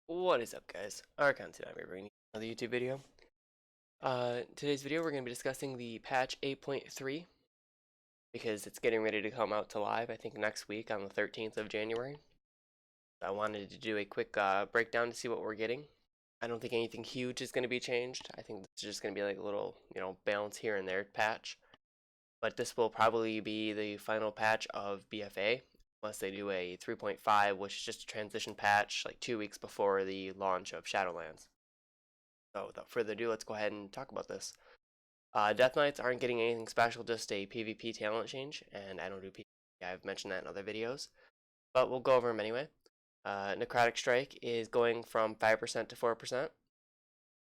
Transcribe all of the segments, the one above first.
What is up, guys? Archon today, I'm bringing you another YouTube video. Today's video we're going to be discussing the patch 8.3 because it's getting ready to come out to live, I think next week on the 13th of January. I wanted to do a quick breakdown to see what we're getting. I don't think anything huge is going to be changed. I think this is just going to be like a little, balance here and there patch. But this will probably be the final patch of BFA, unless they do a 3.5, which is just a transition patch like 2 weeks before the launch of Shadowlands. So without further ado, let's go ahead and talk about this. Death Knights aren't getting anything special, just a PvP talent change, and I don't do PvP. I've mentioned that in other videos, but we'll go over them anyway. Necrotic Strike is going from 5% to 4%,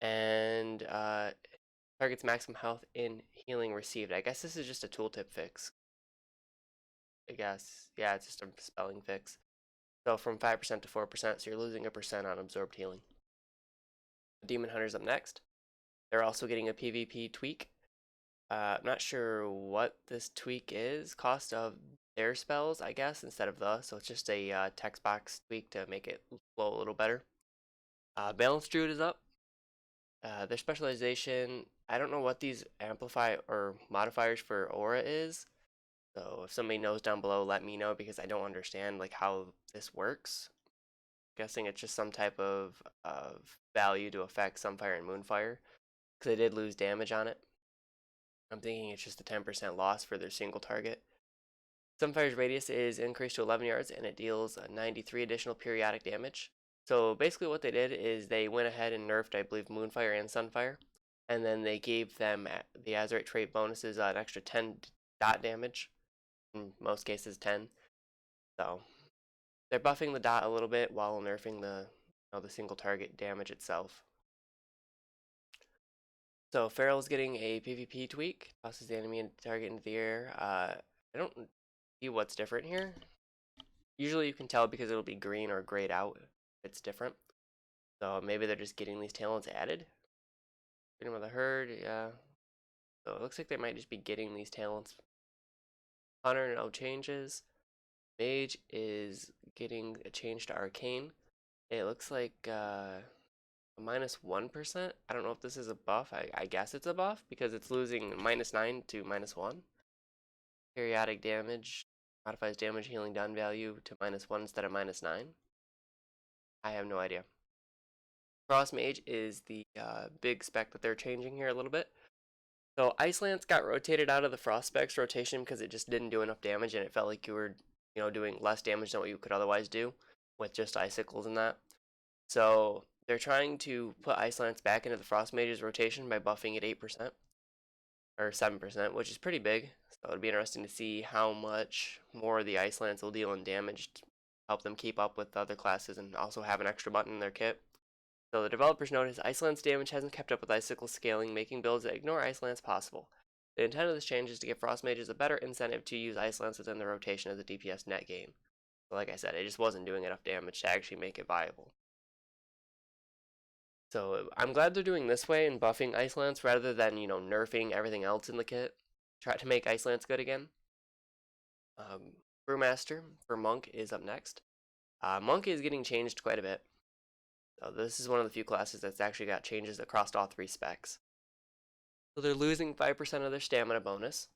and targets maximum health in healing received. I guess this is just a tooltip fix. I guess, yeah, it's just a spelling fix. So from 5% to 4%, so you're losing a percent on absorbed healing. Demon Hunter's up next. They're also getting a PvP tweak. I'm not sure what this tweak is. Cost of their spells, I guess, instead of the. So it's just a text box tweak to make it flow a little better. Balance Druid is up. Their specialization, I don't know what these amplify or modifiers for aura is. So if somebody knows down below, let me know because I don't understand like how this works. Guessing it's just some type of value to affect Sunfire and Moonfire because they did lose damage on it. I'm thinking it's just a 10% loss for their single target. Sunfire's radius is increased to 11 yards and it deals 93 additional periodic damage. So basically what they did is they went ahead and nerfed, I believe, Moonfire and Sunfire. And then they gave them the Azurite trait bonuses an extra 10 dot damage. In most cases 10. So they're buffing the dot a little bit while nerfing the single target damage itself. So Feral's getting a PvP tweak, tosses the enemy and target into the air. I don't see what's different here. Usually you can tell because it'll be green or grayed out if it's different. So maybe they're just getting these talents added. Freedom of the Herd, yeah. So it looks like they might just be getting these talents. Hunter, no changes. Mage is getting a change to Arcane. It looks like a -1%. I don't know if this is a buff. I guess it's a buff because it's losing -9 to -1. Periodic damage modifies damage healing done value to -1 instead of -9. I have no idea. Frost Mage is the big spec that they're changing here a little bit. So Ice Lance got rotated out of the Frost specs rotation because it just didn't do enough damage and it felt like you were, doing less damage than what you could otherwise do with just icicles and that. So they're trying to put Ice Lance back into the Frost Mage's rotation by buffing it 8% or 7%, which is pretty big. So it'd be interesting to see how much more the Ice Lance will deal in damage to help them keep up with other classes and also have an extra button in their kit. So the developers noticed Ice Lance damage hasn't kept up with Icicle scaling, making builds that ignore Ice Lance possible. The intent of this change is to give Frost Mages a better incentive to use Ice Lance within the rotation as a DPS net gain. But like I said, it just wasn't doing enough damage to actually make it viable. So I'm glad they're doing this way and buffing Ice Lance rather than, nerfing everything else in the kit. Try to make Ice Lance good again. Brewmaster for Monk is up next. Monk is getting changed quite a bit. So this is one of the few classes that's actually got changes across all three specs. So they're losing 5% of their stamina bonus,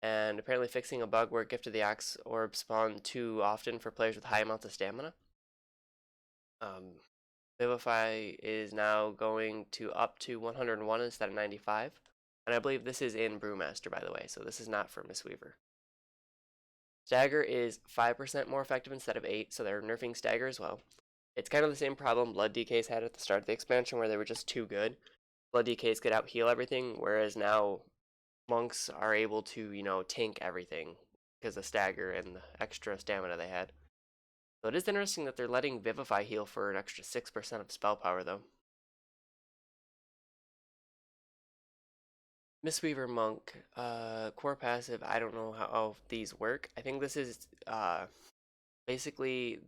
and apparently fixing a bug where Gift of the Axe orbs spawn too often for players with high amounts of stamina. Vivify is now going to up to 101 instead of 95, and I believe this is in Brewmaster, by the way, so this is not for Mistweaver. Stagger is 5% more effective instead of 8, so they're nerfing Stagger as well. It's kind of the same problem Blood DKs had at the start of the expansion where they were just too good. Blood DKs could out heal everything, whereas now monks are able to, tank everything because of Stagger and the extra stamina they had. So it is interesting that they're letting Vivify heal for an extra 6% of spell power, though. Mistweaver Monk, core passive, I don't know how these work. I think this is basically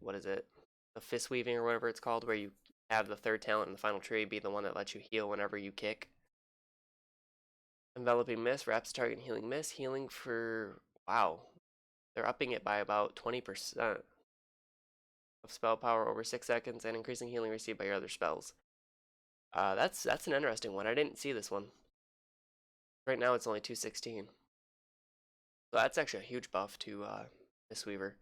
what is it? The fist weaving or whatever it's called, where you have the third talent in the final tree be the one that lets you heal whenever you kick. Enveloping Mist, wraps target healing mist, healing for, wow, they're upping it by about 20%. of spell power over 6 seconds and increasing healing received by your other spells. That's an interesting one. I didn't see this one. Right now it's only 216. So that's actually a huge buff to Mistweaver.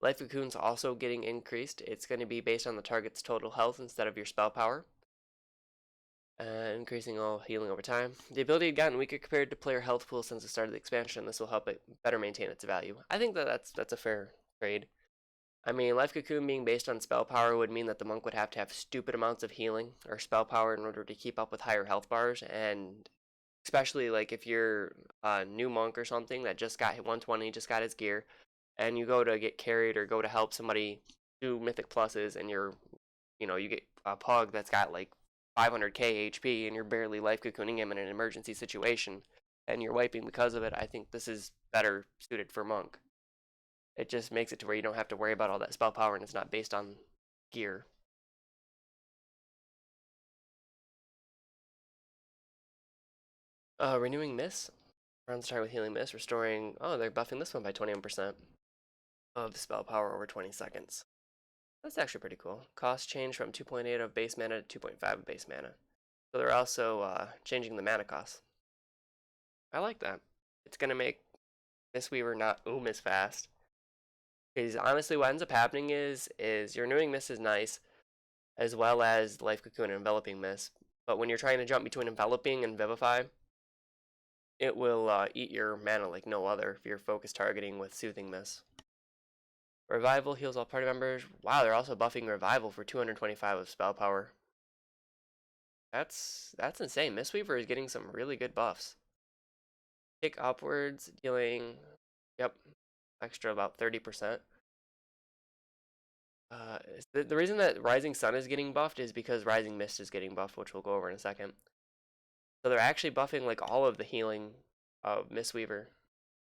Life Cocoon's also getting increased. It's going to be based on the target's total health instead of your spell power. Increasing all healing over time. The ability had gotten weaker compared to player health pool since the start of the expansion. This will help it better maintain its value. I think that's a fair trade. I mean, Life Cocoon being based on spell power would mean that the monk would have to have stupid amounts of healing or spell power in order to keep up with higher health bars, and especially like if you're a new monk or something that just got hit 120, just got his gear, and you go to get carried or go to help somebody do mythic pluses, and you get a pug that's got like 500k HP and you're barely life cocooning him in an emergency situation and you're wiping because of it. I think this is better suited for monk. It just makes it to where you don't have to worry about all that spell power and it's not based on gear. Renewing Mist. Round start with Healing Mist, restoring. Oh, they're buffing this one by 21% of spell power over 20 seconds. That's actually pretty cool. Cost change from 2.8 of base mana to 2.5 of base mana. So they're also changing the mana cost. I like that. It's going to make Mistweaver not as fast. Because honestly, what ends up happening is your renewing Mist is nice, as well as Life Cocoon and Enveloping Mist. But when you're trying to jump between Enveloping and Vivify, it will eat your mana like no other if you're focus targeting with Soothing Mist. Revival heals all party members. Wow, they're also buffing Revival for 225 of spell power. That's insane. Mistweaver is getting some really good buffs. Kick upwards, dealing, yep, extra about 30%. The reason that Rising Sun is getting buffed is because Rising Mist is getting buffed, which we'll go over in a second. So they're actually buffing like all of the healing of Mistweaver.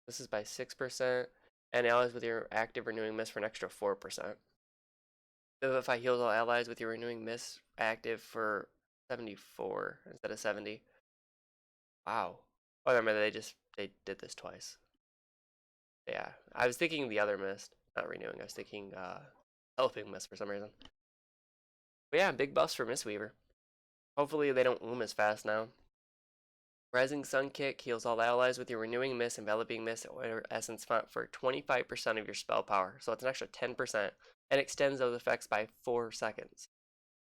This is by 6%, and allies with your active Renewing Mist for an extra 4%. Vivify heals all allies with your Renewing Mist active for 74 instead of 70. Wow. Oh, remember they did this twice. Yeah, I was thinking the other mist, not renewing. I was thinking helping mist for some reason. But yeah, big buffs for Mistweaver. Hopefully they don't as fast now. Rising Sun Kick heals all allies with your Renewing Mist, Enveloping Mist, or Essence Font for 25% of your spell power. So it's an extra 10%, and extends those effects by 4 seconds.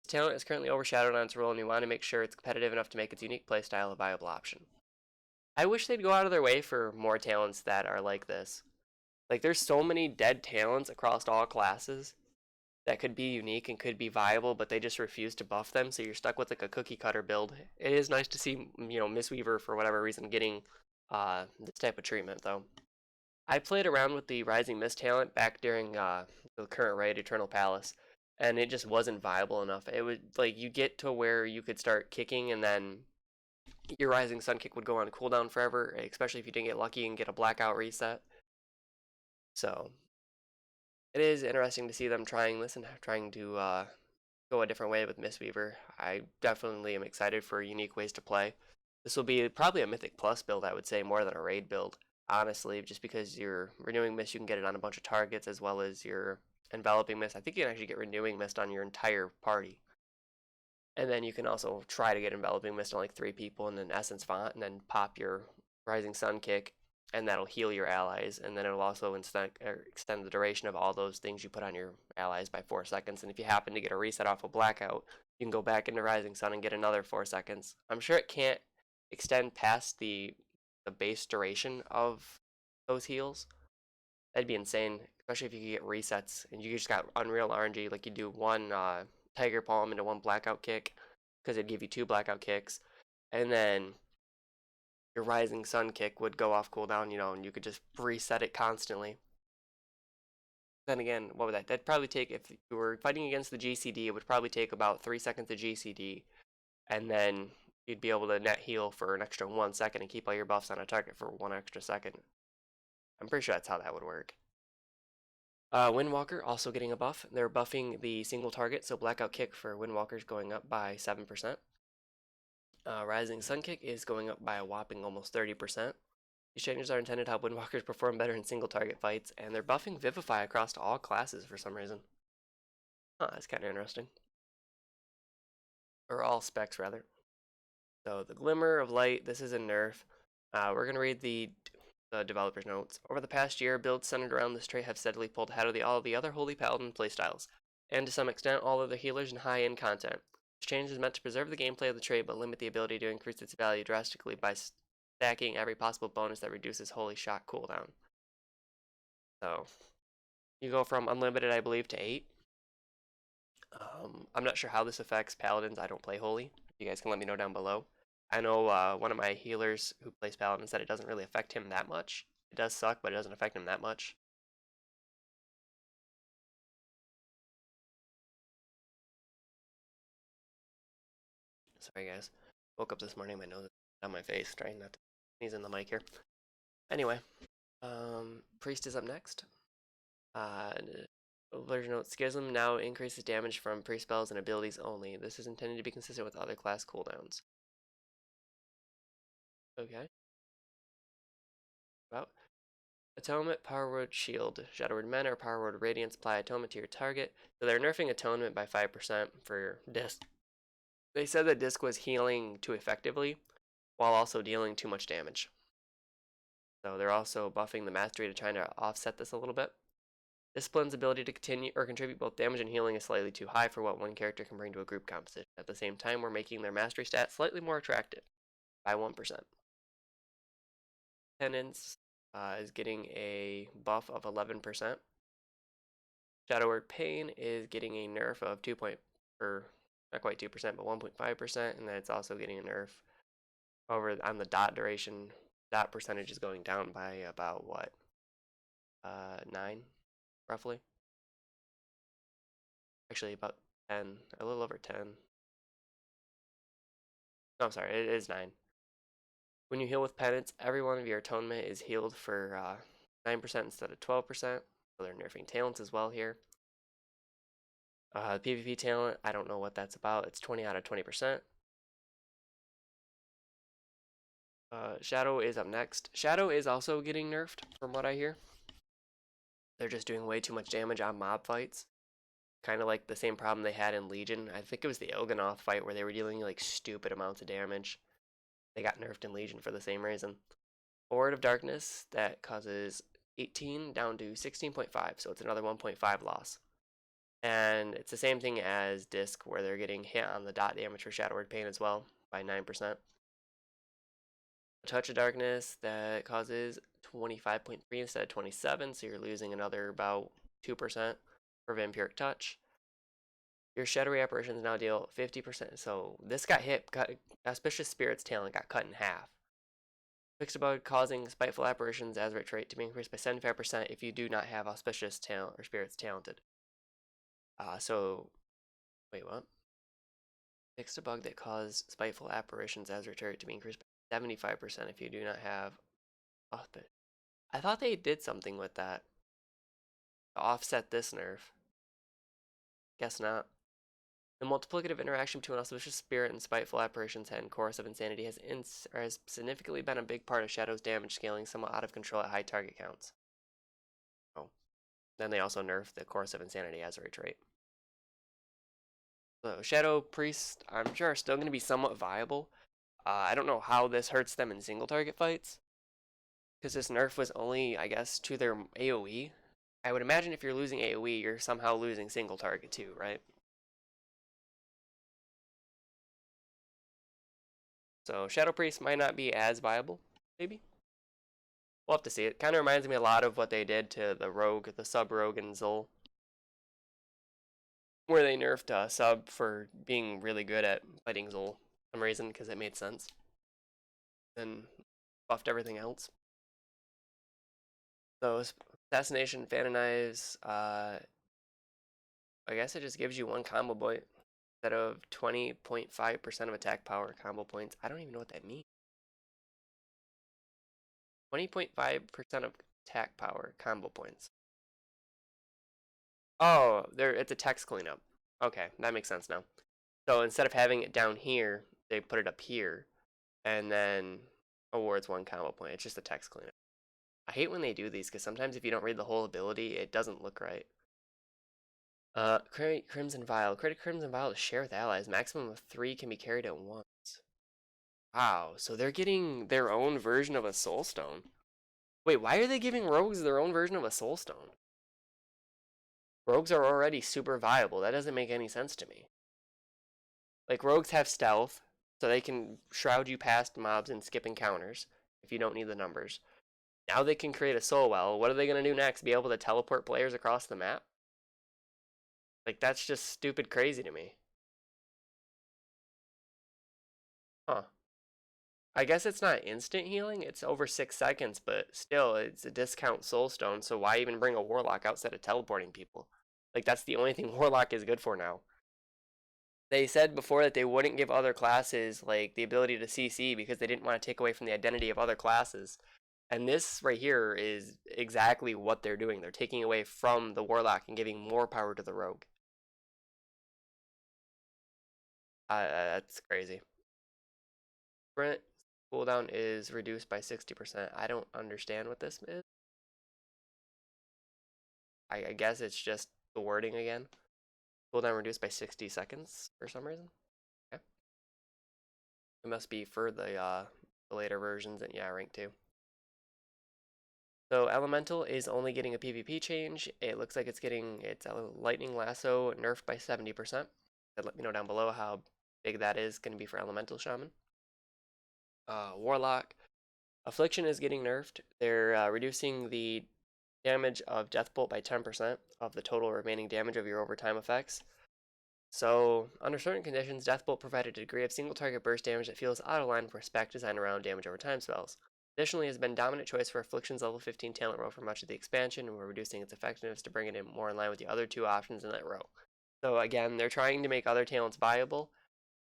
This talent is currently overshadowed on its role, and you want to make sure it's competitive enough to make its unique playstyle a viable option. I wish they'd go out of their way for more talents that are like this. Like, there's so many dead talents across all classes that could be unique and could be viable, but they just refuse to buff them, so you're stuck with like a cookie cutter build. It is nice to see, Mistweaver for whatever reason getting this type of treatment though. I played around with the Rising Mist talent back during the current raid, Eternal Palace, and it just wasn't viable enough. It would like you get to where you could start kicking and then your Rising Sun kick would go on cooldown forever, especially if you didn't get lucky and get a blackout reset. So it is interesting to see them trying this and trying to go a different way with Mistweaver. I definitely am excited for unique ways to play. This will be probably a Mythic Plus build, I would say, more than a raid build, honestly, just because your Renewing Mist, you can get it on a bunch of targets, as well as your Enveloping Mist. I think you can actually get Renewing Mist on your entire party. And then you can also try to get Enveloping Mist on like 3 people and then Essence Font, and then pop your Rising Sun kick, and that'll heal your allies, and then it'll also extend the duration of all those things you put on your allies by 4 seconds. And if you happen to get a reset off a blackout, you can go back into Rising Sun and get another 4 seconds. I'm sure it can't extend past the base duration of those heals. That'd be insane, especially if you could get resets and you just got Unreal RNG, like you do one Tiger Palm into one blackout kick, because it'd give you 2 blackout kicks, and then your Rising Sun kick would go off cooldown, and you could just reset it constantly. Then again, what would that? That'd probably take, if you were fighting against the GCD, it would probably take about 3 seconds of GCD, and then you'd be able to net heal for an extra 1 second and keep all your buffs on a target for 1 extra second. I'm pretty sure that's how that would work. Windwalker also getting a buff. They're buffing the single target, so Blackout Kick for Windwalker's going up by 7%. Rising Sun Kick is going up by a whopping almost 30%. These changes are intended to help Windwalkers perform better in single target fights, and they're buffing Vivify across all classes for some reason. Huh, that's kind of interesting. Or all specs, rather. So the Glimmer of Light, this is a nerf. We're going to read the developer's notes. Over the past year, builds centered around this trait have steadily pulled ahead of all the other Holy Paladin playstyles, and to some extent all other healers and high-end content. This change is meant to preserve the gameplay of the trait, but limit the ability to increase its value drastically by stacking every possible bonus that reduces Holy Shock cooldown. So, you go from unlimited, I believe, to 8. I'm not sure how this affects Paladins. I don't play Holy. You guys can let me know down below. I know one of my healers who plays Paladin said it doesn't really affect him that much. It does suck, but it doesn't affect him that much. Sorry, guys. Woke up this morning, my nose is on my face, trying not to sneeze in the mic here. Anyway, Priest is up next. Version note, Schism now increases damage from priest spells and abilities only. This is intended to be consistent with other class cooldowns. Okay. About Atonement, Power Word, Shield. Shadow Word Men or Power Word Radiance apply Atonement to your target. So they're nerfing Atonement by 5% for Disc. They said that Disc was healing too effectively while also dealing too much damage. So they're also buffing the Mastery to try to offset this a little bit. Discipline's ability to continue or contribute both damage and healing is slightly too high for what one character can bring to a group composition. At the same time, we're making their Mastery stat slightly more attractive by 1%. Penance is getting a buff of 11%. Shadow Word Pain is getting a nerf of 2 point, or not quite 2%, but 1.5%, and then it's also getting a nerf over on the dot duration. Dot percentage is going down by about what? 9, roughly. Actually, about 10, a little over 10. No, I'm sorry, it is 9. When you heal with Penance, every one of your atonement is healed for 9% instead of 12%. So they're nerfing talents as well here. PvP talent, I don't know what that's about. It's 20 out of 20%. Shadow is up next. Shadow is also getting nerfed, from what I hear. They're just doing way too much damage on mob fights. Kind of like the same problem they had in Legion. I think it was the Il'gynoth fight where they were dealing like stupid amounts of damage. They got nerfed in Legion for the same reason. Horde of Darkness, that causes 18 down to 16.5, so it's another 1.5 loss. And it's the same thing as Disc, where they're getting hit on the dot damage for Shadow Word Pain as well, by 9%. A Touch of Darkness, that causes 25.3 instead of 27, so you're losing another about 2% for Vampiric Touch. Your Shadowy Apparitions now deal 50%, so this got hit, Auspicious Spirit's talent got cut in half. Fixed Bug causing Spiteful Apparitions as trait to be increased by 75% if you do not have Auspicious Talent or Spirits talented. Wait, what? Fixed a bug that caused Spiteful Apparitions as trait to be increased by 75% if you do not have Auspicious. I thought they did something with that to offset this nerf. Guess not. The multiplicative interaction between Auspicious Spirit and Spiteful Apparitions and Chorus of Insanity has significantly been a big part of Shadow's damage scaling somewhat out of control at high target counts. Oh. Then they also nerfed the Chorus of Insanity as a trait. So Shadow Priest, I'm sure, are still going to be somewhat viable. I don't know how this hurts them in single target fights, because this nerf was only, I guess, to their AoE. I would imagine if you're losing AoE, you're somehow losing single target too, right? So Shadow Priest might not be as viable, maybe. We'll have to see. It kind of reminds me a lot of what they did to the Rogue, the Sub Rogue in Zul, where they nerfed Sub for being really good at fighting Zul for some reason, because it made sense. And buffed everything else. So Assassination, Phantom Knives, I guess it just gives you one combo point instead of 20.5% of attack power combo points. I don't even know what that means. 20.5% of attack power combo points. Oh, it's a text cleanup. Okay, that makes sense now. So instead of having it down here, they put it up here, and then awards one combo point. It's just a text cleanup. I hate when they do these, because sometimes if you don't read the whole ability, it doesn't look right. Crimson Vial. Create a Crimson Vial to share with allies. Maximum of 3 can be carried at once. Wow, so they're getting their own version of a Soul Stone. Wait, why are they giving rogues their own version of a Soul Stone? Rogues are already super viable. That doesn't make any sense to me. Like, rogues have stealth, so they can shroud you past mobs and skip encounters if you don't need the numbers. Now they can create a soul well. What are they going to do next? Be able to teleport players across the map? Like, that's just stupid crazy to me. Huh. I guess it's not instant healing. It's over 6 seconds, but still, it's a discount soul stone, so why even bring a warlock outside of teleporting people? Like, that's the only thing warlock is good for now. They said before that they wouldn't give other classes like the ability to CC because they didn't want to take away from the identity of other classes. And this right here is exactly what they're doing. They're taking away from the warlock and giving more power to the rogue. That's crazy. Sprint cooldown is reduced by 60%. I don't understand what this is. I guess it's just the wording again. Cooldown reduced by 60 seconds for some reason. Okay. It must be for the later versions and yeah, rank 2. So Elemental is only getting a PvP change. It looks like it's getting its Lightning Lasso nerfed by 70%. Let me know down below how big that is going to be for Elemental Shaman. Warlock. Affliction is getting nerfed. They're reducing the damage of Deathbolt by 10% of the total remaining damage of your overtime effects. So, under certain conditions, Deathbolt provided a degree of single target burst damage that feels out of line for spec designed around damage over time spells. Additionally, it has been dominant choice for Affliction's level 15 talent row for much of the expansion, and we're reducing its effectiveness to bring it in more in line with the other 2 options in that row. So again, they're trying to make other talents viable.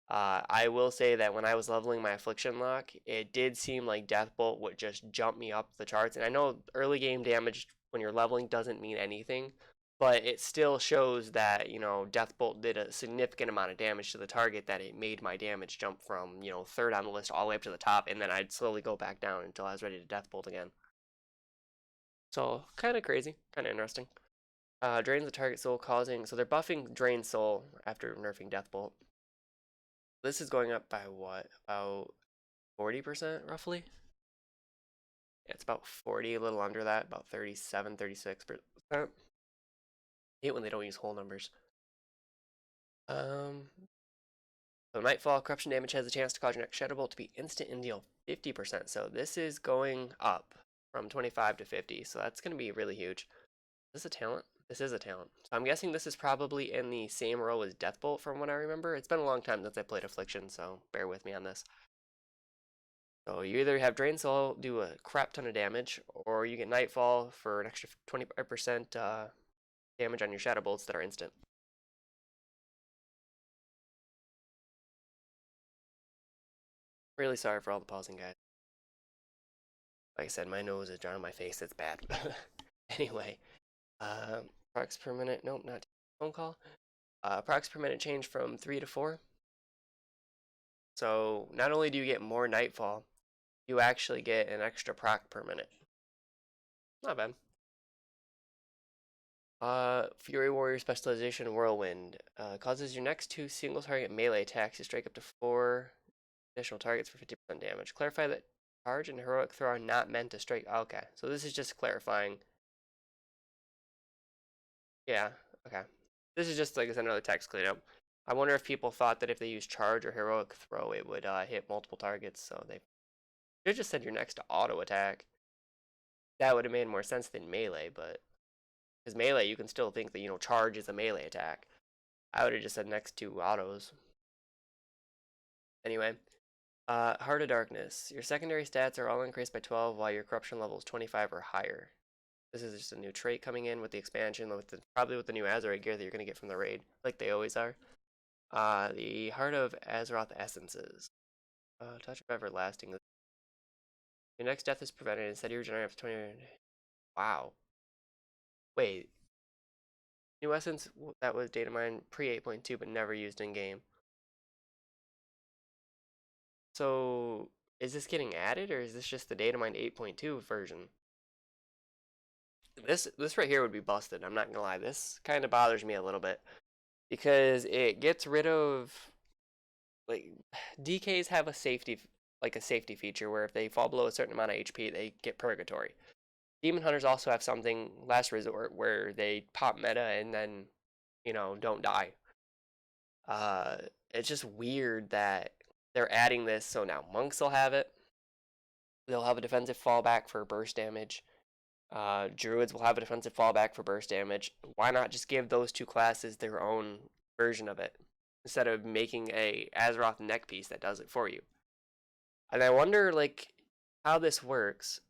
I will say that when I was leveling my Affliction lock, it did seem like Deathbolt would just jump me up the charts. And I know early game damage when you're leveling doesn't mean anything, but it still shows that, Deathbolt did a significant amount of damage to the target that it made my damage jump from, 3rd on the list all the way up to the top, and then I'd slowly go back down until I was ready to Deathbolt again. So, kind of crazy, kind of interesting. Drains the target soul causing, so they're buffing Drain Soul after nerfing Deathbolt. This is going up by what? About 40% roughly? Yeah, it's about 40, a little under that, about 37, 36%. I hate when they don't use whole numbers. So Nightfall, corruption damage has a chance to cause your next Shadow Bolt to be instant and deal 50%. So this is going up from 25 to 50. So that's going to be really huge. Is this a talent? This is a talent. So I'm guessing this is probably in the same row as Deathbolt from what I remember. It's been a long time since I played Affliction, so bear with me on this. So you either have Drain Soul do a crap ton of damage, or you get Nightfall for an extra 25% damage on your Shadow Bolts that are instant. Really sorry for all the pausing, guys. Like I said, my nose is drawing on my face. It's bad. Anyway, procs per minute. Nope, not phone call. Procs per minute change from 3 to 4. So not only do you get more Nightfall, you actually get an extra proc per minute. Not bad. Fury Warrior Specialization Whirlwind causes your next 2 single target melee attacks to strike up to 4 additional targets for 50% damage. Clarify that charge and heroic throw are not meant to strike. Okay, so this is just clarifying. Yeah, okay. This is just like I said, another text cleanup. I wonder if people thought that if they use charge or heroic throw, it would hit multiple targets. So they should just said your next auto attack. That would have made more sense than melee, but because melee, you can still think that charge is a melee attack. I would have just said next 2 autos. Anyway, Heart of Darkness. Your secondary stats are all increased by 12 while your corruption level is 25 or higher. This is just a new trait coming in with the expansion, probably with the new Azerite gear that you're going to get from the raid, like they always are. The Heart of Azeroth Essences. Touch of Everlasting. Your next death is prevented. Instead, you regenerate after 20. Wow. Wait. New Essence, that was data mine pre 8.2, but never used in game. So, is this getting added, or is this just the data mine 8.2 version? This right here would be busted. I'm not gonna lie. This kind of bothers me a little bit because it gets rid of like DKs have a safety feature where if they fall below a certain amount of HP, they get purgatory. Demon Hunters also have something last resort where they pop meta and then don't die. Uh, it's just weird that they're adding this. So now monks will have it. They'll have a defensive fallback for burst damage. Druids will have a defensive fallback for burst damage. Why not just give those two classes their own version of it instead of making a Azeroth neck piece that does it for you? And I wonder like how this works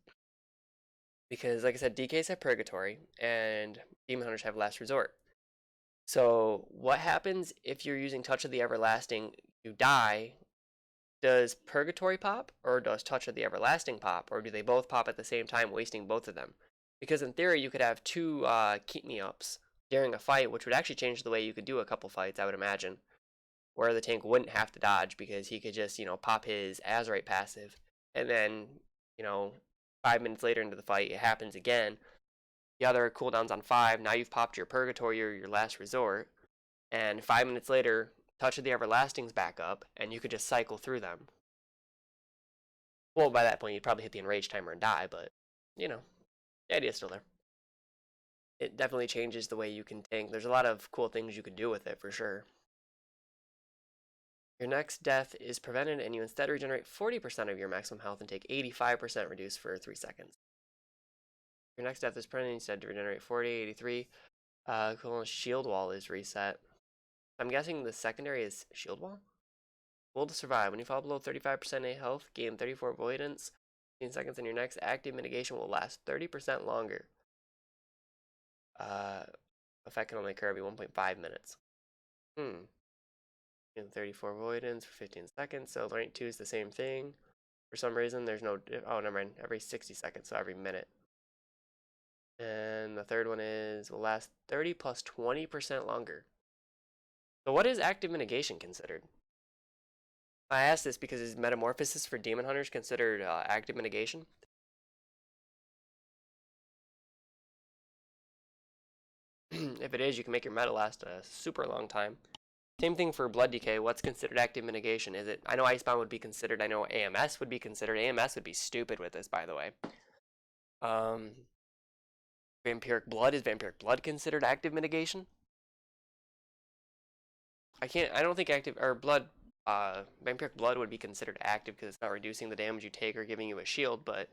because, like I said, DKs have Purgatory and Demon Hunters have Last Resort. So what happens if you're using Touch of the Everlasting? You die. Does Purgatory pop or does Touch of the Everlasting pop, or do they both pop at the same time, wasting both of them? Because in theory, you could have two keep me ups during a fight, which would actually change the way you could do a couple fights, I would imagine, where the tank wouldn't have to dodge because he could just pop his Azerite passive, and then 5 minutes later into the fight, it happens again. The other cooldown's on 5. Now you've popped your Purgatory or your Last Resort, and 5 minutes later, Touch of the Everlasting's back up, and you could just cycle through them. Well, by that point, you'd probably hit the enrage timer and die, but, the idea's still there. It definitely changes the way you can tank. There's a lot of cool things you can do with it, for sure. Your next death is prevented, and you instead regenerate 40% of your maximum health and take 85% reduced for 3 seconds. Your next death is prevented, instead to regenerate 40, 83. Shield wall is reset. I'm guessing the secondary is shield wall? Will to survive. When you fall below 35% A health, gain 34 avoidance. 15 seconds, and your next active mitigation will last 30% longer. Effect can only occur every 1.5 minutes. Gain 34 avoidance for 15 seconds. So rank 2 is the same thing. For some reason, there's no. Oh, never mind. Every 60 seconds, so every minute. And the third one will last 30 plus 20% longer. So what is active mitigation considered? I asked this because is Metamorphosis for Demon Hunters considered active mitigation? If it is, you can make your meta last a super long time. Same thing for Blood Decay. What's considered active mitigation? Is it? I know Icebound would be considered. I know AMS would be considered. AMS would be stupid with this, by the way. Vampiric Blood, is Vampiric Blood considered active mitigation? I don't think active or blood. Vampiric Blood would be considered active because it's not reducing the damage you take or giving you a shield, but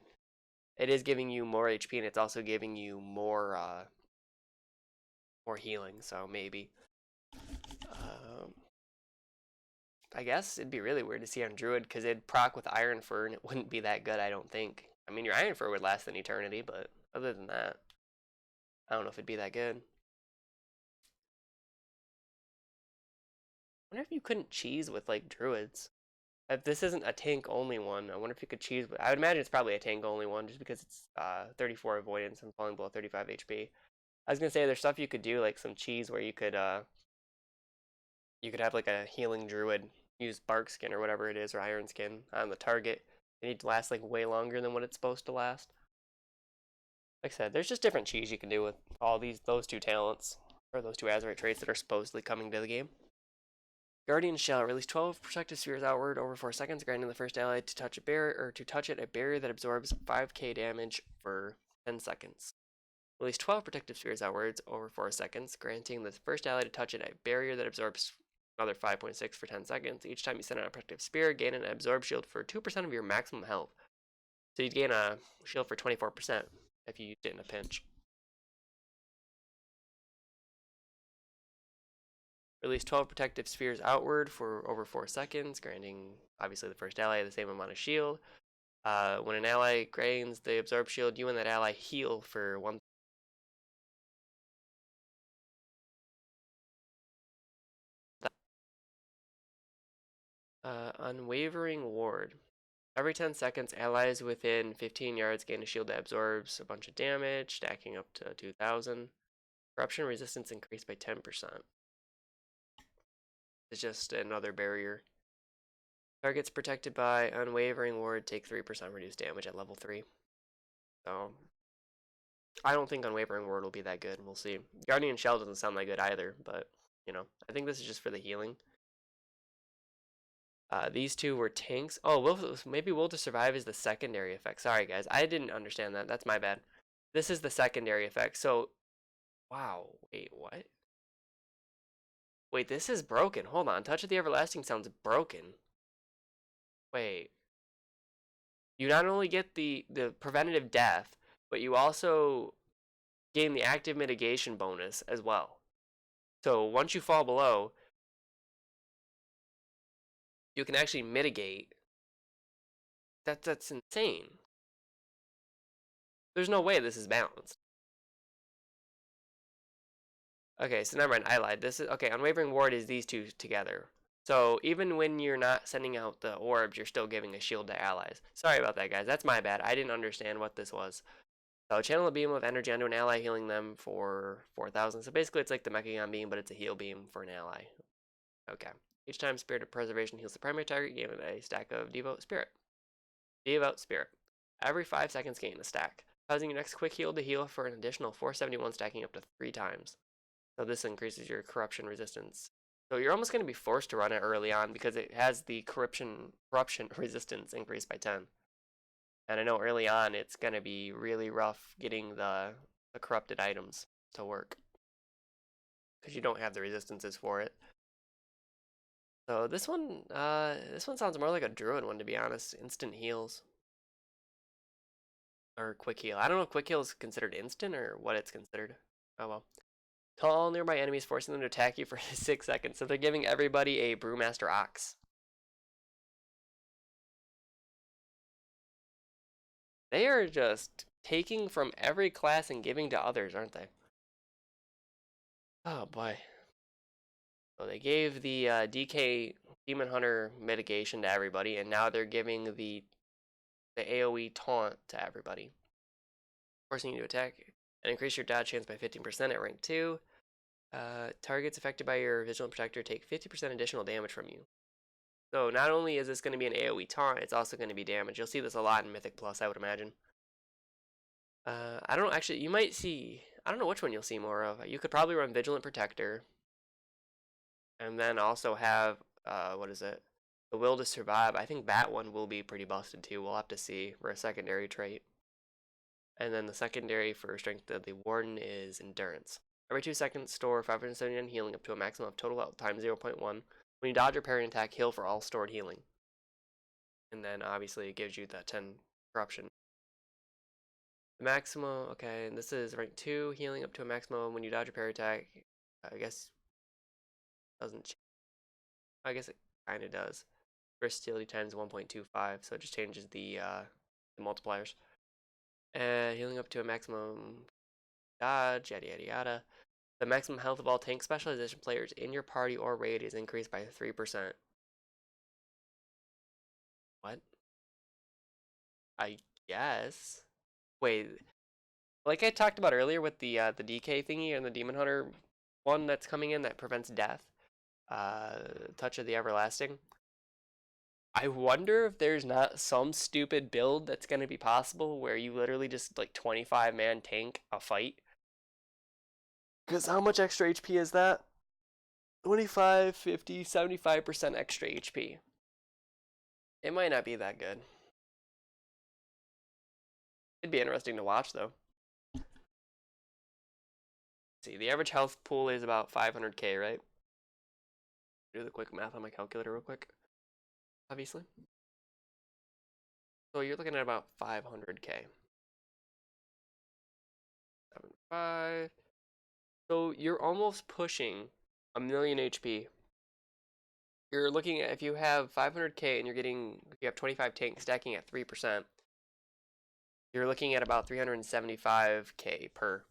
it is giving you more HP and it's also giving you more healing. So maybe. I guess it'd be really weird to see on Druid because it'd proc with Iron Fur and it wouldn't be that good, I don't think. I mean, your Iron Fur would last an eternity, but other than that, I don't know if it'd be that good. I wonder if you couldn't cheese with like Druids. If this isn't a tank only one, I wonder if you could cheese with. I would imagine it's probably a tank only one just because it's 34 avoidance and falling below 35 HP. I was gonna say there's stuff you could do like some cheese where you could have like a healing druid use bark skin or whatever it is or iron skin on the target. It needs to last like way longer than what it's supposed to last. Like I said, there's just different cheese you can do with all those two talents or those two Azerite traits that are supposedly coming to the game. Guardian Shell, release 12 protective spheres outward over 4 seconds, granting the first ally to touch a barrier or to touch it a barrier that absorbs 5k damage for 10 seconds. Release 12 protective spheres outwards over 4 seconds, granting the first ally to touch it a barrier that absorbs another 5.6 for 10 seconds. Each time you send out a protective spear, gain an absorb shield for 2% of your maximum health. So you'd gain a shield for 24% if you used it in a pinch. Release 12 protective spheres outward for over 4 seconds, granting obviously the first ally the same amount of shield. When an ally gains the absorb shield, you and that ally heal for 1. Unwavering Ward. Every 10 seconds, allies within 15 yards gain a shield that absorbs a bunch of damage, stacking up to 2,000. Corruption resistance increased by 10%. It's just another barrier. Targets protected by Unwavering Ward take 3% reduced damage at level 3. So, I don't think Unwavering Word will be that good. We'll see. Guardian Shell doesn't sound that good either, but, you know, I think this is just for the healing. These two were tanks. Oh, maybe Will to Survive is the secondary effect. Sorry, guys. I didn't understand that. That's my bad. This is the secondary effect. So, wow. Wait, what? Wait, this is broken. Hold on. Touch of the Everlasting sounds broken. Wait. You not only get the preventative death, but you also gain the active mitigation bonus as well. So once you fall below, you can actually mitigate. That's insane. There's no way this is balanced. Okay, so never mind. I lied. This is okay. Unwavering Ward is these two together. So even when you're not sending out the orbs, you're still giving a shield to allies. Sorry about that, guys. That's my bad. I didn't understand what this was. So channel a beam of energy onto an ally, healing them for 4,000. So basically, it's like the Mechagon beam, but it's a heal beam for an ally. Okay. Each time Spirit of Preservation heals the primary target, gain a stack of Devout Spirit. Devout Spirit. Every 5 seconds, gain a stack, causing your next quick heal to heal for an additional 471, stacking up to 3 times. So this increases your corruption resistance. So you're almost going to be forced to run it early on because it has the corruption resistance increased by 10. And I know early on it's going to be really rough getting the corrupted items to work because you don't have the resistances for it. So this one sounds more like a druid one, to be honest. Instant heals or quick heal. I don't know if quick heal is considered instant or what it's considered. Oh well. Call all nearby enemies, forcing them to attack you for 6 seconds. So they're giving everybody a Brewmaster Ox. They are just taking from every class and giving to others, aren't they? Oh boy. So they gave the DK Demon Hunter mitigation to everybody, and now they're giving the AoE taunt to everybody, forcing you to attack and increase your dodge chance by 15% at rank 2. Targets affected by your Vigilant Protector take 50% additional damage from you. So not only is this going to be an AoE taunt, it's also going to be damage. You'll see this a lot in Mythic Plus, I would imagine. I don't know, actually, you might see, I don't know which one you'll see more of. You could probably run Vigilant Protector, and then also have, what is it? The Will to Survive. I think that one will be pretty busted too. We'll have to see for a secondary trait. And then the secondary for Strength of the Warden is Endurance. Every 2 seconds, store 579 healing up to a maximum of total out times 0.1. When you dodge or parry an attack, heal for all stored healing. And then obviously it gives you that 10 corruption. The maximum, okay, and this is rank 2, healing up to a maximum when you dodge or parry attack. I guess doesn't change. I guess it kind of does. Versatility times 1.25, so it just changes the multipliers. Healing up to a maximum dodge, yada yada yada. The maximum health of all tank specialization players in your party or raid is increased by 3%. What? I guess. Wait, like I talked about earlier with the DK thingy and the Demon Hunter one that's coming in that prevents death. Touch of the Everlasting. I wonder if there's not some stupid build that's going to be possible where you literally just like 25-man tank a fight. Because how much extra HP is that? 25, 50, 75% extra HP. It might not be that good. It'd be interesting to watch though. Let's see, the average health pool is about 500k, right? Do the quick math on my calculator real quick. Obviously. So you're looking at about 500k. 75. So you're almost pushing a million HP. You're looking at, if you have 500k and you have 25 tanks stacking at 3%, you're looking at about 375k per.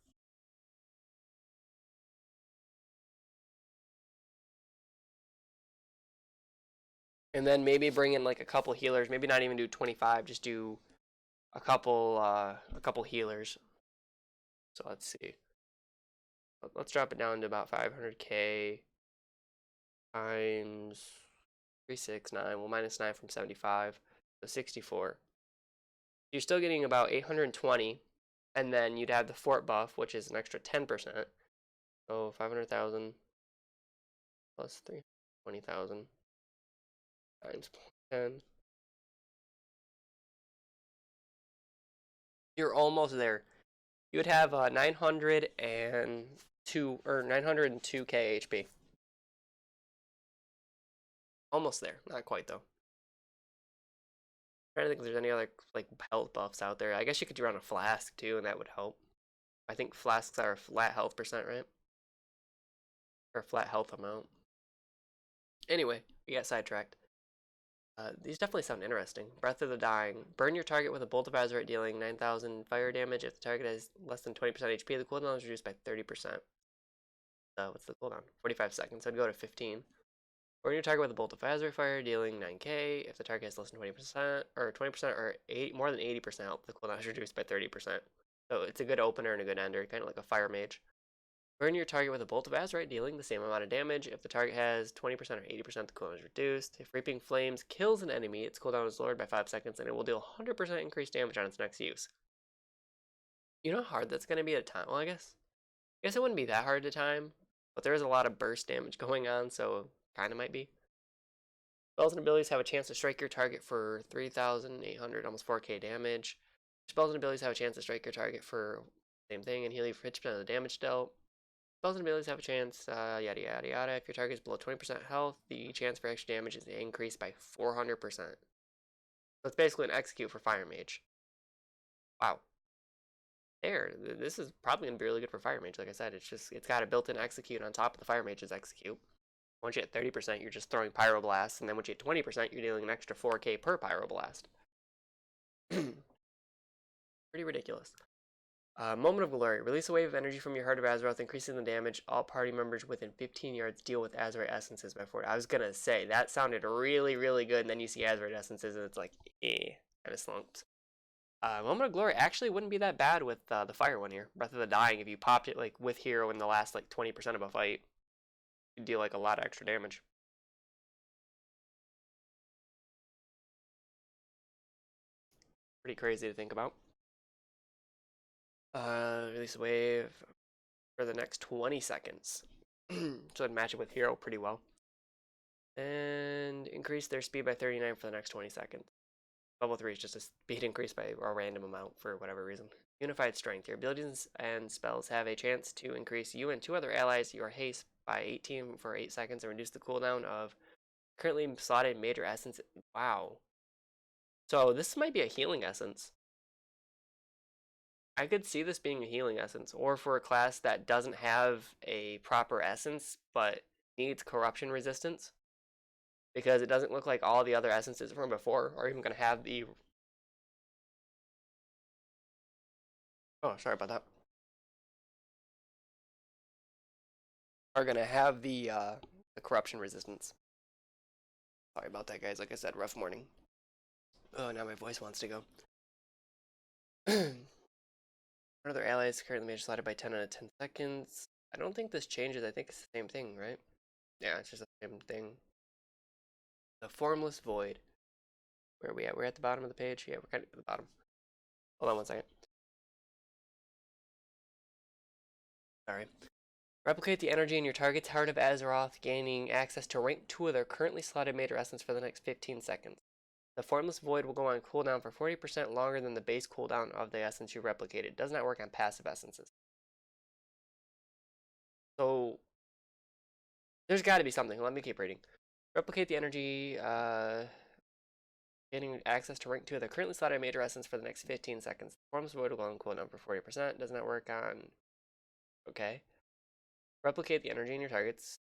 And then maybe bring in like a couple healers, maybe not even do 25, just do a couple healers. So let's see. Let's drop it down to about 500k times 369. Well, minus 9 from 75, so 64. You're still getting about 820 And then you'd have the fort buff, which is an extra 10%. So 500,000 plus 320,000 times 10. You're almost there. You would have 902 or 902k HP. Almost there. Not quite though. I'm trying to think if there's any other like health buffs out there. I guess you could run a flask too, and that would help. I think flasks are a flat health percent, right? Or a flat health amount. Anyway, we got sidetracked. These definitely sound interesting. Breath of the Dying. Burn your target with a bolt of azurite dealing 9,000 fire damage. If the target has less than 20% HP, the cooldown is reduced by 30%. What's the cooldown? 45 seconds. So I'd go to 15. Burn your target with a bolt of azurite fire dealing 9k. If the target has less than 20% or 20% or more than 80% health, the cooldown is reduced by 30%. So it's a good opener and a good ender, kind of like a fire mage. Burn your target with a bolt of azurite, dealing the same amount of damage. If the target has 20% or 80%, the cooldown is reduced. If Reaping Flames kills an enemy, its cooldown is lowered by 5 seconds, and it will deal 100% increased damage on its next use. You know how hard that's going to be at a time? Well, I guess it wouldn't be that hard to time, but there is a lot of burst damage going on, so kind of might be. Spells and abilities have a chance to strike your target for 3,800, almost 4k damage. Spells and abilities have a chance to strike your target for the same thing and heal you for 50% of the damage dealt. Spells and abilities have a chance, yada yada yada. If your target is below 20% health, the chance for extra damage is increased by 400%. So it's basically an execute for Fire Mage. Wow. This is probably going to be really good for Fire Mage. Like I said, it's got a built-in execute on top of the Fire Mage's execute. Once you hit 30%, you're just throwing Pyroblasts, and then once you hit 20%, you're dealing an extra 4k per Pyroblast. Pretty ridiculous. Moment of Glory. Release a wave of energy from your Heart of Azeroth, increasing the damage all party members within 15 yards deal with Azurite Essences by 40. I was going to say, that sounded really, really good, and then you see Azurite Essences, and it's like, kind of slumps. Moment of Glory actually wouldn't be that bad with the fire one here. Breath of the Dying, if you popped it like with Hero in the last like 20% of a fight, you'd deal like a lot of extra damage. Pretty crazy to think about. Release a wave for the next 20 seconds. So I'd match it with Hero pretty well. And increase their speed by 39 for the next 20 seconds. Level 3 is just a speed increase by a random amount for whatever reason. Unified Strength. Your abilities and spells have a chance to increase you and 2 other allies your haste by 18 for 8 seconds and reduce the cooldown of currently slotted major essence. Wow. So this might be a healing essence. I could see this being a healing essence, or for a class that doesn't have a proper essence, but needs corruption resistance. Because it doesn't look like all the other essences from before are even going to have the... Oh, sorry about that. Are going to have the corruption resistance. Sorry about that, guys. Like I said, rough morning. Oh, now my voice wants to go. One of their allies currently made slotted by 10 out of 10 seconds. I don't think this changes. I think it's the same thing, right? Yeah, it's just the same thing. The Formless Void. Where are we at? We're at the bottom of the page? Yeah, we're kind of at the bottom. Hold on one second. Sorry. Replicate the energy in your target's Heart of Azeroth, gaining access to rank 2 of their currently slotted Major Essence for the next 15 seconds. The Formless Void will go on cooldown for 40% longer than the base cooldown of the essence you replicated. It does not work on passive essences. So, there's got to be something. Let me keep reading. Replicate the energy, gaining access to rank 2 of the currently slotted Major Essence for the next 15 seconds. The Formless Void will go on cooldown for 40%. Does not work on... Okay. Replicate the energy in your targets,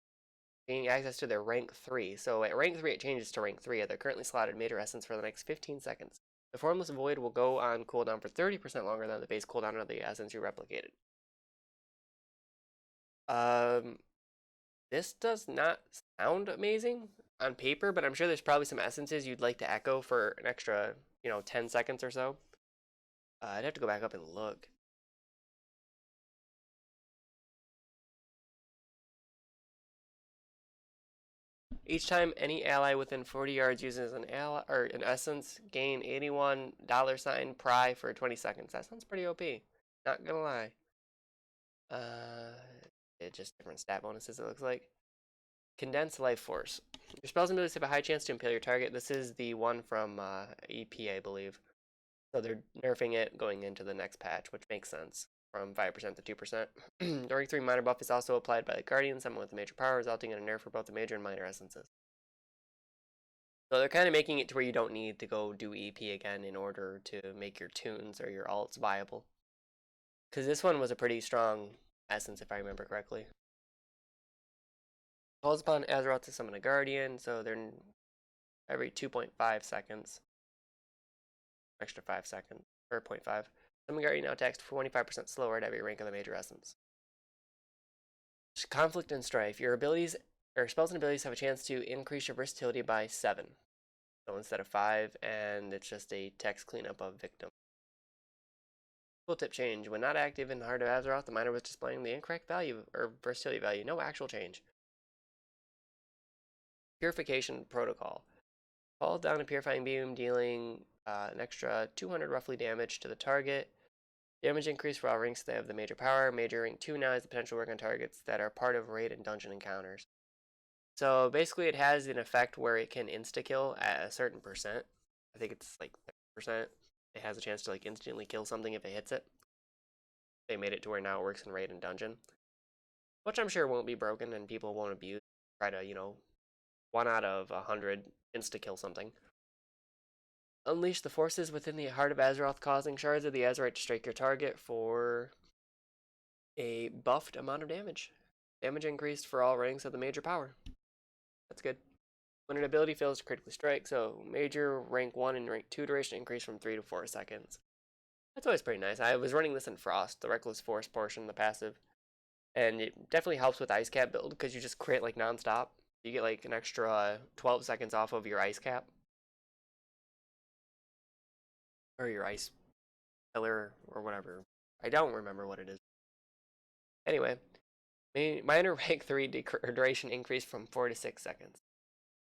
gaining access to their rank 3. So at rank 3, it changes to rank 3 of their currently slotted Major Essence for the next 15 seconds. The Formless Void will go on cooldown for 30% longer than the base cooldown of the essence you replicated. This does not sound amazing on paper, but I'm sure there's probably some essences you'd like to echo for an extra, 10 seconds or so. I'd have to go back up and look. Each time any ally within 40 yards uses an essence, gain $81 pry for 20 seconds. That sounds pretty OP. Not gonna lie. It's just different stat bonuses, it looks like. Condensed Life Force. Your spells and abilities have a high chance to impale your target. This is the one from EP, I believe. So they're nerfing it going into the next patch, which makes sense, from 5% to 2%. During 3 minor buff is also applied by the Guardian, someone with a major power, resulting in a nerf for both the major and minor essences. So they're kind of making it to where you don't need to go do EP again in order to make your tunes or your alts viable. Because this one was a pretty strong essence, if I remember correctly. Calls upon Azeroth to summon a Guardian, so they're every 2.5 seconds. Extra 5 seconds, or 0.5. Summon Guardian now attacks 25% slower at every rank of the major essence. Conflict and Strife. Your abilities, or spells and abilities have a chance to increase your versatility by 7. So instead of 5, and it's just a text cleanup of victim. Tooltip change. When not active in Heart of Azeroth, the miner was displaying the incorrect value, or versatility value. No actual change. Purification Protocol. Call down a Purifying Beam, dealing an extra 200 roughly damage to the target. Damage increase for all ranks that have the major power. Major rank 2 now has the potential to work on targets that are part of raid and dungeon encounters. So basically it has an effect where it can insta-kill at a certain percent. I think it's like 30%. It has a chance to like instantly kill something if it hits it. They made it to where now it works in raid and dungeon. Which I'm sure won't be broken and people won't abuse. Try to, 1 out of 100 insta-kill something. Unleash the forces within the Heart of Azeroth, causing shards of the Azerite to strike your target for a buffed amount of damage. Damage increased for all ranks of the major power. That's good. When an ability fails to critically strike, so major rank 1 and rank 2 duration increase from 3 to 4 seconds. That's always pretty nice. I was running this in Frost, the Reckless Force portion, the passive. And it definitely helps with Ice Cap build because you just crit like nonstop. You get like an extra 12 seconds off of your Ice Cap. Or your Ice Pillar or whatever. I don't remember what it is. Anyway, minor rank 3 duration increase from 4 to 6 seconds.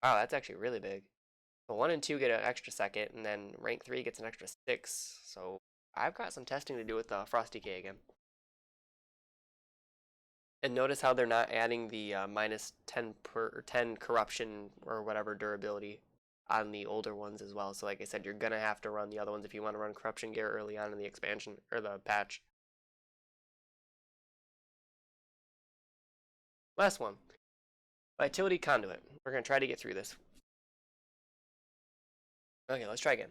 Wow, that's actually really big. So 1 and 2 get an extra second, and then rank 3 gets an extra 6. So I've got some testing to do with Frosty K again. And notice how they're not adding the minus 10 corruption or whatever durability on the older ones as well. So like I said, you're going to have to run the other ones if you want to run corruption gear early on in the expansion or the patch. Last one. Vitality Conduit. We're going to try to get through this. Okay, let's try again.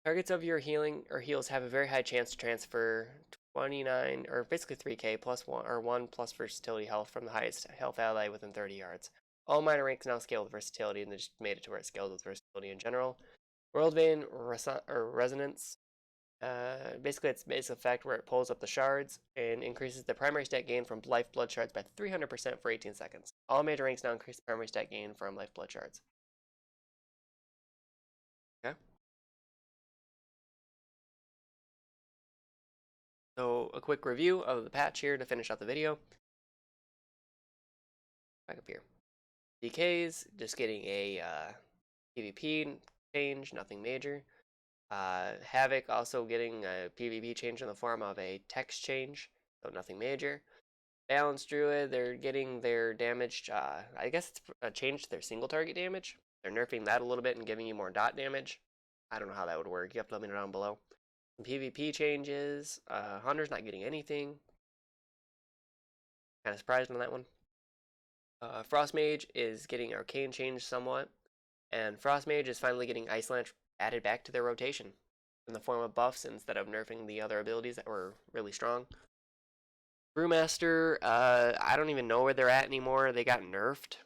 Targets of your healing or heals have a very high chance to transfer 29 or basically 3k plus 1 or 1 plus versatility health from the highest health ally within 30 yards. All minor ranks now scale with versatility, and they just made it to where it scales with versatility in general. World Vein Resonance. Basically, it's base effect where it pulls up the shards and increases the primary stat gain from life blood shards by 300% for 18 seconds. All major ranks now increase the primary stat gain from life blood shards. Okay. So a quick review of the patch here to finish out the video. Back up here. DKs, just getting a PvP change, nothing major. Havoc also getting a PvP change in the form of a text change, so nothing major. Balance Druid, they're getting their damage, I guess it's a change to their single target damage. They're nerfing that a little bit and giving you more dot damage. I don't know how that would work. You have to let me know down below. Some PvP changes. Hunter's not getting anything. Kind of surprised on that one. Frost Mage is getting Arcane changed somewhat. And Frost Mage is finally getting Ice Lance added back to their rotation in the form of buffs instead of nerfing the other abilities that were really strong. Brewmaster, I don't even know where they're at anymore. They got nerfed.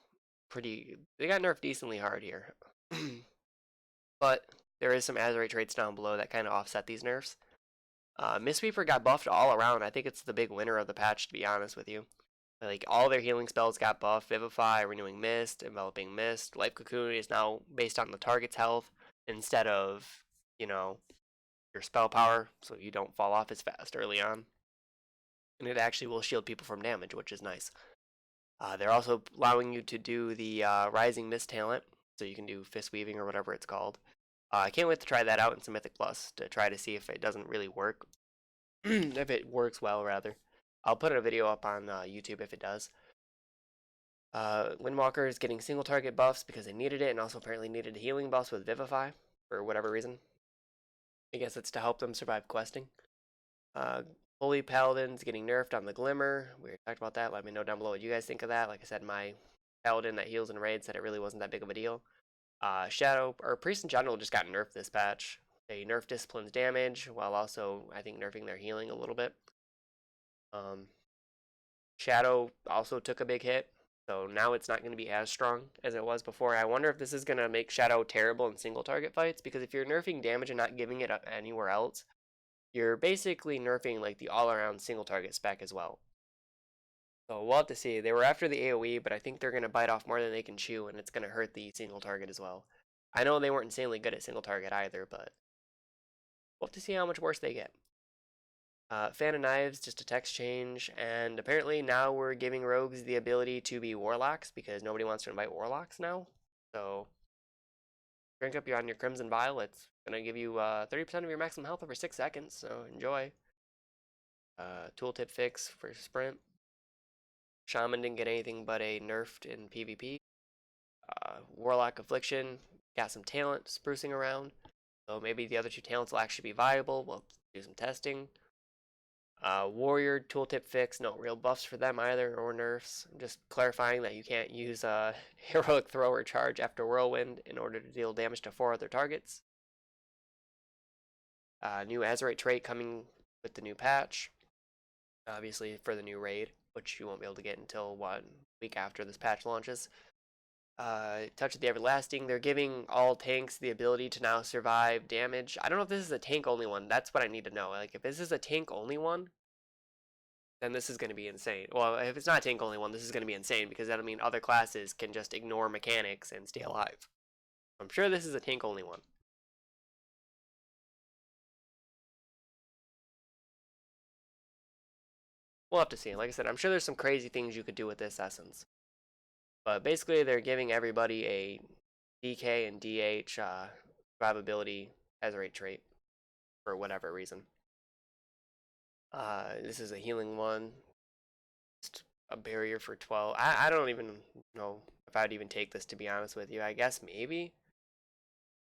They got nerfed decently hard here. But there is some Azerite traits down below that kind of offset these nerfs. Mistweaver got buffed all around. I think it's the big winner of the patch, to be honest with you. Like, all their healing spells got buffed. Vivify, Renewing Mist, Enveloping Mist. Life Cocoon is now based on the target's health instead of, your spell power, so you don't fall off as fast early on. And it actually will shield people from damage, which is nice. They're also allowing you to do the Rising Mist talent, so you can do Fist Weaving or whatever it's called. I can't wait to try that out in some Mythic Plus to try to see if it doesn't really work. if it works well, rather. I'll put a video up on YouTube if it does. Windwalker is getting single target buffs because they needed it, and also apparently needed healing buffs with Vivify for whatever reason. I guess it's to help them survive questing. Holy Paladin's getting nerfed on the Glimmer. We talked about that. Let me know down below what you guys think of that. Like I said, my Paladin that heals in raid said it really wasn't that big of a deal. Shadow, or Priest in general, just got nerfed this patch. They nerfed Discipline's damage, while also, I think, nerfing their healing a little bit. Shadow also took a big hit, so now it's not going to be as strong as it was before. I wonder if this is going to make Shadow terrible in single target fights, because if you're nerfing damage and not giving it anywhere else, you're basically nerfing like the all-around single target spec as well. So we'll have to see. They were after the AoE, but I think they're going to bite off more than they can chew, and it's going to hurt the single target as well. I know they weren't insanely good at single target either, but we'll have to see how much worse they get. Fan of Knives, just a text change, and apparently now we're giving rogues the ability to be warlocks because nobody wants to invite warlocks now. So drink up on your Crimson Vial. It's gonna give you 30% of your maximum health over 6 seconds. So enjoy. Tooltip fix for sprint. Shaman didn't get anything but a nerfed in PvP. Warlock Affliction got some talent sprucing around, so maybe the other two talents will actually be viable. We'll do some testing. Warrior tooltip fix, no real buffs for them either, or nerfs. Just clarifying that you can't use a heroic throw or charge after whirlwind in order to deal damage to 4 other targets. New Azerite trait coming with the new patch, obviously for the new raid, which you won't be able to get until 1 week after this patch launches. Touch of the Everlasting, they're giving all tanks the ability to now survive damage. I don't know if this is a tank only one. That's what I need to know. Like, if this is a tank only one, then this is going to be insane. Well, if it's not a tank only one, this is going to be insane because that'll mean other classes can just ignore mechanics and stay alive. I'm sure this is a tank only one. We'll have to see. Like I said, I'm sure there's some crazy things you could do with this essence. But basically, they're giving everybody a DK and DH survivability Azerite trait for whatever reason. This is a healing one. Just a barrier for 12. I don't even know if I'd even take this, to be honest with you. I guess maybe.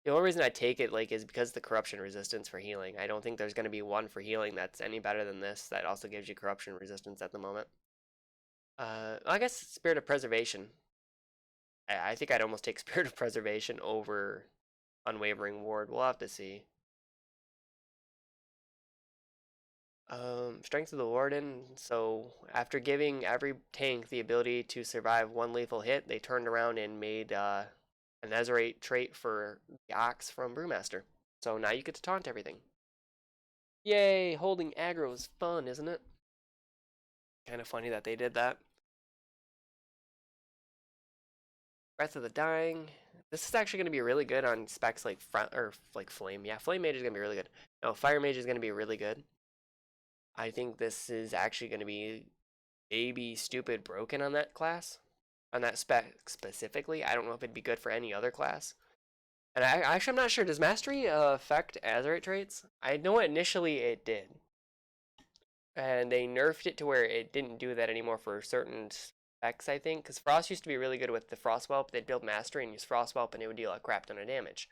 The only reason I take it is because the corruption resistance for healing. I don't think there's going to be one for healing that's any better than this that also gives you corruption resistance at the moment. I guess Spirit of Preservation. I think I'd almost take Spirit of Preservation over Unwavering Ward. We'll have to see. Strength of the Warden. So after giving every tank the ability to survive 1 lethal hit, they turned around and made an Azerite trait for the Ox from Brewmaster. So now you get to taunt everything. Yay! Holding aggro is fun, isn't it? Kind of funny that they did that. Breath of the Dying. This is actually going to be really good on specs like Flame. Yeah, Flame Mage is going to be really good. No, Fire Mage is going to be really good. I think this is actually going to be maybe stupid broken on that class. On that spec specifically. I don't know if it'd be good for any other class. And I'm not sure. Does Mastery affect Azerite traits? I know initially it did. And they nerfed it to where it didn't do that anymore for certain specs, I think. Because Frost used to be really good with the Frostwhelp. They'd build Mastery and use Frostwhelp and it would deal a crap ton of damage.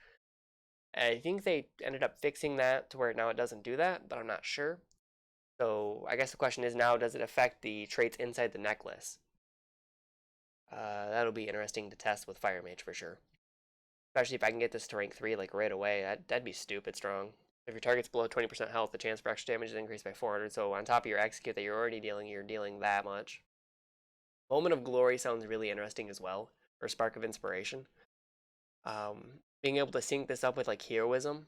And I think they ended up fixing that to where now it doesn't do that, but I'm not sure. So I guess the question is now, does it affect the traits inside the necklace? That'll be interesting to test with Fire Mage for sure. Especially if I can get this to rank 3 right away. That'd be stupid strong. If your target's below 20% health, the chance for extra damage is increased by 400. So on top of your execute that you're already dealing, you're dealing that much. Moment of Glory sounds really interesting as well. Or Spark of Inspiration. Being able to sync this up with Heroism,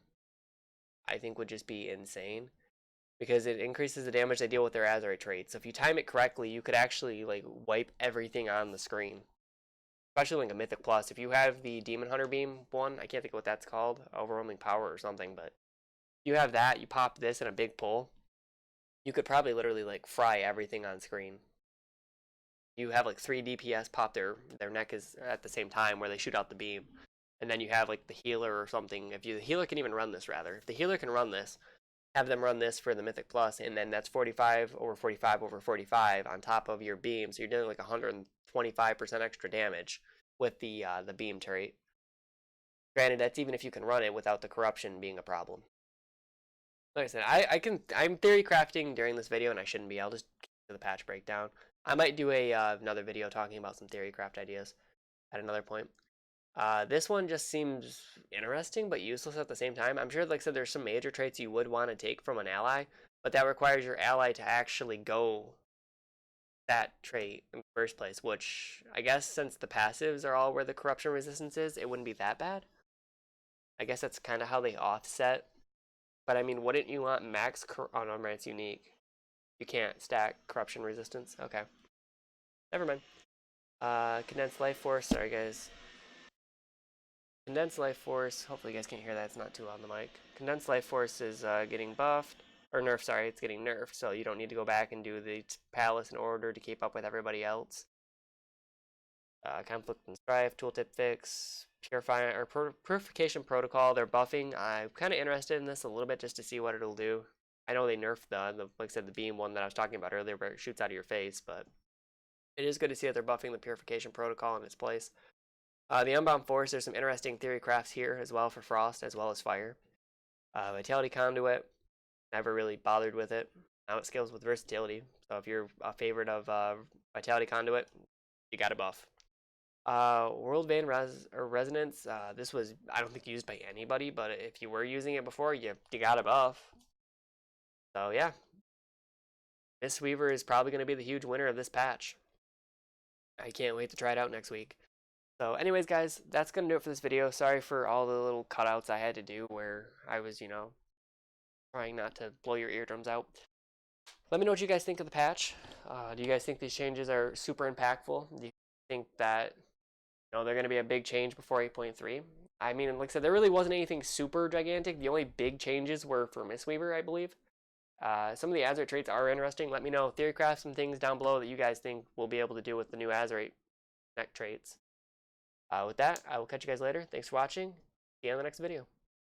I think would just be insane. Because it increases the damage they deal with their Azerite traits. So if you time it correctly, you could actually wipe everything on the screen. Especially a Mythic Plus. If you have the Demon Hunter Beam one, I can't think of what that's called, Overwhelming Power or something, but if you have that, you pop this in a big pull, you could probably literally fry everything on screen. You have 3 DPS pop their neck is at the same time where they shoot out the beam. And then you have the healer or something. The healer can even run this rather. If the healer can run this, have them run this for the Mythic Plus, and then that's 45 over 45 over 45 on top of your beam, so you're doing like 125% extra damage with the beam trait. Granted, that's even if you can run it without the corruption being a problem. Like I said, I'm theory crafting during this video, and I shouldn't be. I'll just get to the patch breakdown. I might do a another video talking about some theory craft ideas at another point. This one just seems interesting but useless at the same time. I'm sure, like I said, there's some major traits you would want to take from an ally, but that requires your ally to actually go that trait in the first place, which I guess since the passives are all where the corruption resistance is, it wouldn't be that bad. I guess that's kind of how they offset. But I mean, wouldn't you want max? Oh no, it's unique. You can't stack corruption resistance. Okay, never mind. Condensed life force. Sorry, guys. Condensed life force. Hopefully, you guys can hear that. It's not too loud on the mic. Condensed life force is getting buffed or nerfed. Sorry, it's getting nerfed. So you don't need to go back and do the palace in order to keep up with everybody else. Conflict and strife. Tooltip fix. Purifying or purification protocol. They're buffing. I'm kind of interested in this a little bit just to see what it'll do. I know they nerfed the like I said, the beam one that I was talking about earlier, where it shoots out of your face, but it is good to see that they're buffing the purification protocol in its place. The Unbound Force, there's some interesting theory crafts here as well for Frost as well as Fire. Vitality Conduit, never really bothered with it. Now it scales with versatility, so if you're a favorite of Vitality Conduit, you got a buff. World Vein Resonance, this was, I don't think, used by anybody, but if you were using it before, you got a buff. So yeah, Mistweaver is probably going to be the huge winner of this patch. I can't wait to try it out next week. So anyways, guys, that's going to do it for this video. Sorry for all the little cutouts I had to do where I was, trying not to blow your eardrums out. Let me know what you guys think of the patch. Do you guys think these changes are super impactful? Do you think that they're going to be a big change before 8.3? I mean, like I said, there really wasn't anything super gigantic. The only big changes were for Mistweaver, I believe. Some of the Azerite traits are interesting. Let me know, theorycraft some things down below that you guys think we'll be able to do with the new Azerite neck traits. With that, I will catch you guys later. Thanks for watching. See you on the next video.